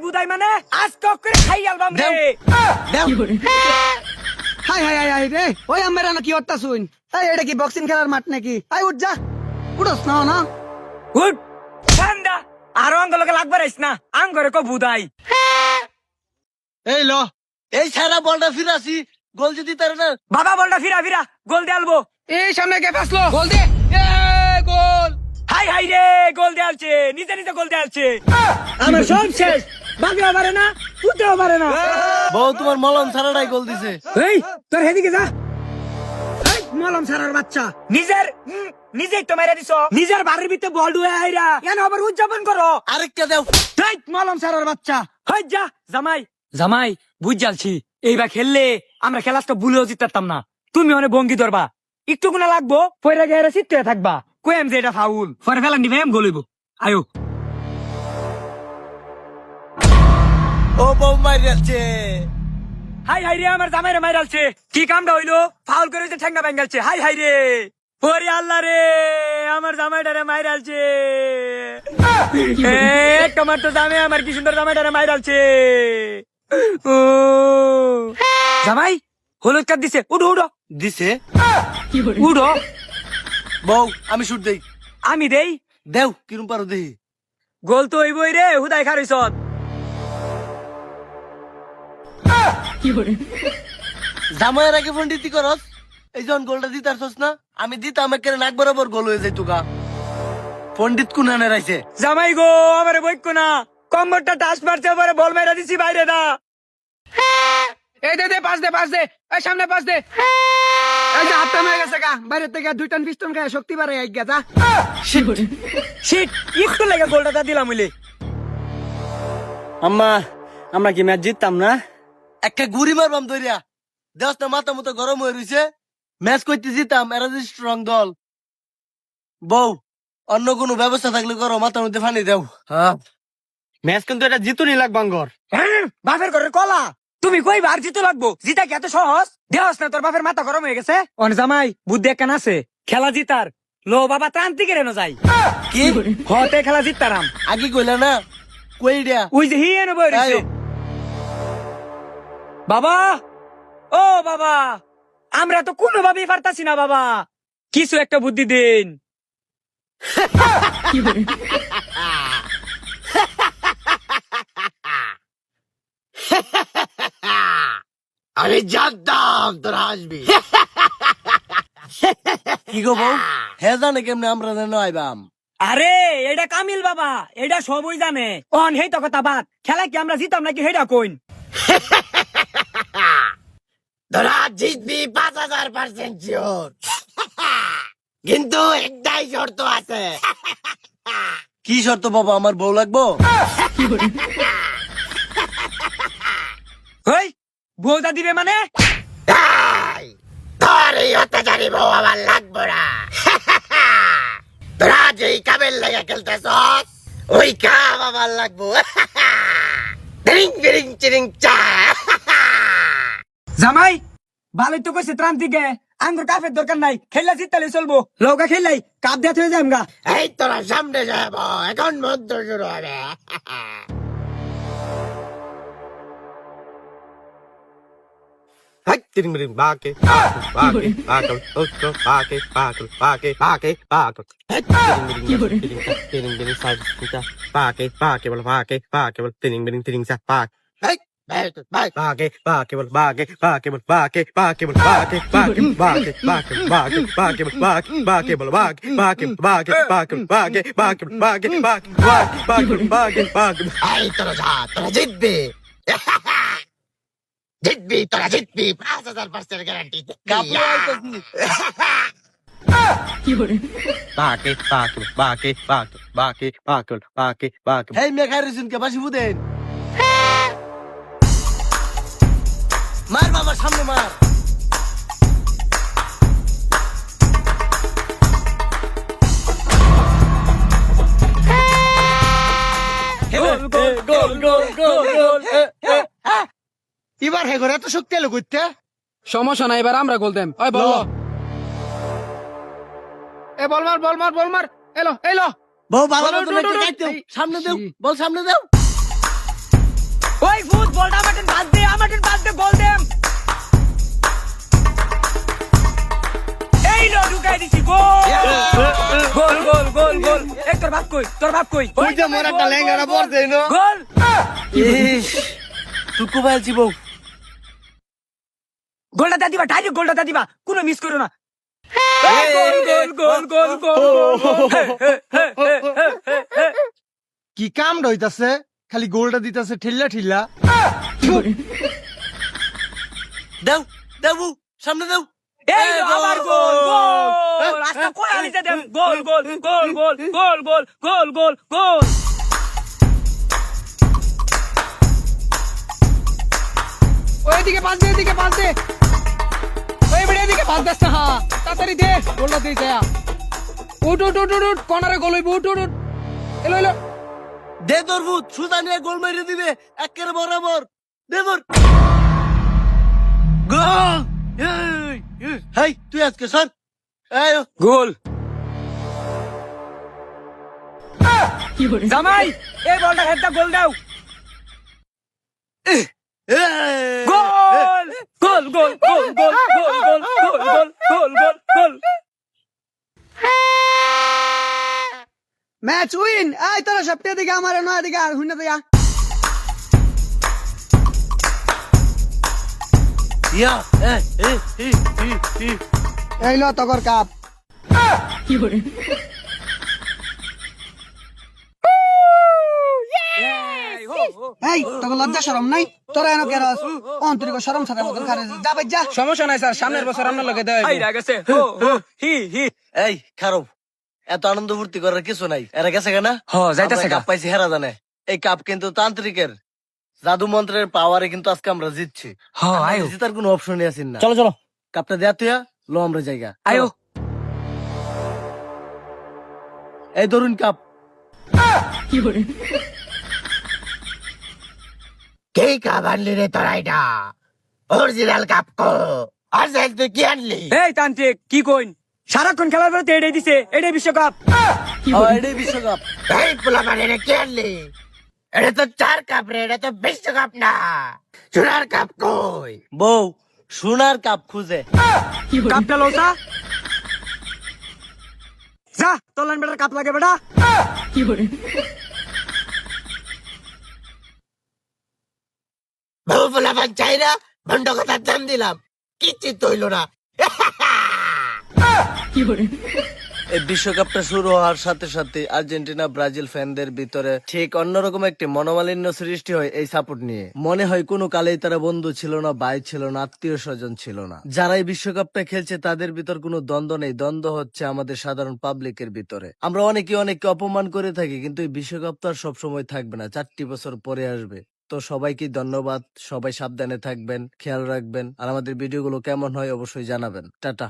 বুদাই মানে আজ কক করে খাই আলবাম রে হাই হাই হাই হাই রে ওই আমরা কি হত্যা শুন এই এটা কি বক্সিং খেলার মাঠ নাকি আই উঠ যা উঠোস না না উঠ ঠান্ডা আর অঙ্গলকে লাগবে রাইস না আঙ্গরে কো বুদাই এই ল এই সারা বলটা ফিরাছি গোল যদি তার না বাবা বলটা ফিরা ফিরা গোল দে আলবো এই সামনে কে ফাসলো গোল দে এ গোল হাই হাই রে গোল দে আলছে নিজে নিজে গোল দে আলছে আমার সব শেষ বাগেও পারে না উঠতেও পারে না বউ তোমার মলম সারাটাই গোল দিছে এই তোর হেদিকে যা এই মলম সারার বাচ্চা নিজেই তো মেরে দিছ নিজের বাড়ির ভিতরে বল ডুয়ে আইরা কেন আবার উদযাপন করো আরেকটা দেও এই মলম সারার বাচ্চা হই যা জামাই জামাই বুঝ যাচ্ছি এইবার খেললে আমরা খেলাটা ভুলেও জিততাম না তুমি অনেক ভঙ্গি ধরবা একটু গুণা লাগবো পয়রা গেরে চিত্তে থাকবা কইম যে এটা ফাউল পরে ফেলান দিবে এম গলিব আয়ো ও বউ মারি যাচ্ছে হাই হাই রে আমার জামাই রে মাইরালছে কি কামটা হইলো ফাউল করে যে ঠ্যাঙ্গা ব্যাঙ্গালছে হাই হাই রে ওরে আল্লাহ রে আমার জামাইটারে মাইরালছে তোমার তো জামাই আমার কি সুন্দর জামাইটারে মাইরালছে ও জামাই হলুদ কার্ড দিছে উঠো উঠো দিছে উঠো বউ আমি শুট দেই আমি দেই দেও কিরম পারো দেহি গোল তো হইবই রে হুদাই খারিস জামাইয়ের আগে ফোন দিতি করস এই যখন গোলটা দিতারছস না আমি দিতাম একেবারে নাক বরাবর গোল হয়ে যাইতো গা পন্ডিত কুনানে রাইছে জামাই গো আমার বইক না কম্বরটা টাচ মারছে পরে বল মেরা দিছি বাইরে দা এই দে দে পাস দে এই সামনে পাস দে এই যে হাতটা মেরে গেছে গা বাইরে থেকে দুই টান পিস্টন গায়ে শক্তি বাড়ে এক গেছা শিট একটু লেগে গোলটা দিলাম হইলে আম্মা আমরা কি ম্যাচ জিততাম না? একটা গুড়ি মারবাম দইরা দেওস না মাথা মতো গরম হয়ে রইছে ম্যাচ করতে জিতাম এরা যে স্ট্রং দল বউ অন্য কোনো ব্যবস্থা থাকলে করো মাথার মধ্যে ফানি দেও হ্যাঁ ম্যাচ কিন্তু এটা জিতুনি লাগবে আঙ্গর। বাপের ঘরের কলা তুমি কই বার জিতে লাগবো জিতা কি এত সহজ দেহস না তোর বাপের মাথা গরম হয়ে গেছে অন জামাই বুদ্ধি একখান আছে খেলা জিতার লো বাবা ত্রান্তিকে রেনো যাই কি হতে খেলা জিততারাম আগে কইলা না কই দিয়া ওই যে হিয়ে নেবো আয়ো। বাবা ও বাবা আমরা তো কোনোভাবেই পারতাছি না বাবা কিছু একটা বুদ্ধি দিন আমি জানতাম তোরা আসবি কি গো বউ হে জানে কেমনে আমরা যেন আইবাম আরে এটা কামিল বাবা এটা সবই জানে অন হেই তো কথা বাদ খেলা কি আমরা জিতাম নাকি হেটা কইন তোরা জিতবি 5000% শিওর কিন্তু একটাই শর্ত আছে কি শর্ত বাবা আমার বউ লাগবো ওই বউদা দিবে মানে তোর এই অত্যাচারী বউ আমার লাগবো না তোরা যেই কাবেল লেগে খেলতেছস ওই কাম আমার লাগবো ডিরিং ডিরিং চিরিং চা জামাই ভালোই তো কইছে ত্রান্তিকে আঙ্গুর কাফের দরকার নাই খেললা জিততালে চলবো লৌকা খেললাই কাপ দেয়া হয়ে যাম গা এই তোরা সামনে যাব এখন মন্ত্র শুরু হবে Tiring tiring bake bake এই তোরা যা তোরা জিতবি জিতবি তোরা জিতবি 5000% গ্যারান্টি হেই মে খাই রিসুন কে বাসি বুদেন মার বাবা সামনে মার এবার হে করে এত শক্তি এলো করতে সমস্যা নাই এবার আমরা গোল দেম ওই বল এ বল মার এলো বউ ভালো বলো, মতো ডো, ডো, নাকি ডো, গাইতে এই, সামনে দেও ছি। বল সামনে দেও বাটন পাস দে গোল দেম এই লো ঢুকাই দিছি গোল গোল গোল গোল গোল এই তোর বাপ কই ওই যে মোর একটা লেঙ্গারা পড়ছে না গোল ইস তুই কোবাইল জীবো গোলটা দে দিবা ডাইরেক্ট গোলটা দে দিবা কোনো মিস করো না এই গোল গোল গোল গোল গোল কি কাম রইতাছে খালি গোলটা দিতেছে ঠিল্লা ঠিল্লা দাও দাও সামনে দাও এই লো আবার গোল গোল আস্তে কই আনিতে দেন গোল গোল গোল গোল গোল গোল গোল গোল গোল ওইদিকে পাস দে এদিকে পাস দে ওই বেড়ে এদিকে পাস দাস না হ্যাঁ তাড়াতাড়ি দে গোলটা দিয়ে যা উঠ উঠ উঠ উঠ কর্নারে গোল হইব উঠ উঠ উঠ এলো এলো দে দরবুত সুদা নিয়ে গোল মেরে দিবে একের বরাবর দে দর গোল হেই তুই আজকে স্যার এই গোল জামাই এই বলটা হেডটা গোল দাও গোল গোল গোল গোল গোল গোল গোল গোল গোল গোল গোল ম্যাচ উইন এই তোরা সপ্তাহে দিকে আমার নয় দিকে আর হুইনা দিয়া ইয়া এই লো তগর কাপ এই তখন লজ্জা শরম নাই তোরা এনো কেরস অন্তরিক শরম ছাড়া মতন খারে যা ভাই যা সমস্যা নাই স্যার সামনের বছর আমরা লগে দেয় আইরা গেছে হো হো হি হি এই খারাপ এত আনন্দ ফুর্তি করার কিছু নাই এরা গেছে কেনা যাইতাছে কাপ পাইছি হেরা জানে এই কাপ কিন্তু তান্ত্রিকের জাদু মন্ত্রের পাওয়ারে কিন্তু আজকে আমরা জিতছি আয়ো জিতার কোনো অপশনই আছেন না চলো চলো কাপটা দেয়া তুই লো আমরা জায়গা আয়ো এই ধরুন কাপ কে কাপ আনলি রে তোরা এটা অরিজিনাল কাপ কো আর তুই কি আনলি এই তান্ত্রিক কি কইন সারাক্ষণ খেলার পরে তো এটাই দিছে এটাই বিশ্বকাপ এটাই বিশ্বকাপ এই পোলা মানে রে কি আনলি এটা তো 4 কাপ রে এটা তো বিশ্বকাপ না সোনার কাপ কই বউ সোনার কাপ খুঁজে কাপটা লওতা যা তোলান বেটার কাপ লাগে বেটা বহু পোলা বান চাই না ভণ্ড কথার দাম দিলাম কিচ্ছু তৈল না এই বিশ্বকাপটা শুরু হওয়ার সাথে সাথে আর্জেন্টিনা ব্রাজিল ফ্যানদের ভিতরে ঠিক অন্যরকম একটি মনোমালিন্য সৃষ্টি হয় এই সাপোর্ট নিয়ে মনে হয় কোনো কালেই তারা বন্ধু ছিল না ভাই ছিল না আত্মীয় স্বজন ছিল না যারা এই বিশ্বকাপটা খেলছে তাদের ভিতর কোনো দ্বন্দ্ব নেই দ্বন্দ্ব হচ্ছে আমাদের সাধারণ পাবলিকের ভিতরে আমরা অনেকে অপমান করে থাকি কিন্তু এই বিশ্বকাপ তো আর সবসময় থাকবে না 4টি বছর পরে আসবে তো সবাইকে ধন্যবাদ সবাই সাবধানে থাকবেন খেয়াল রাখবেন আর আমাদের ভিডিওগুলো কেমন হয় অবশ্যই জানাবেন টাটা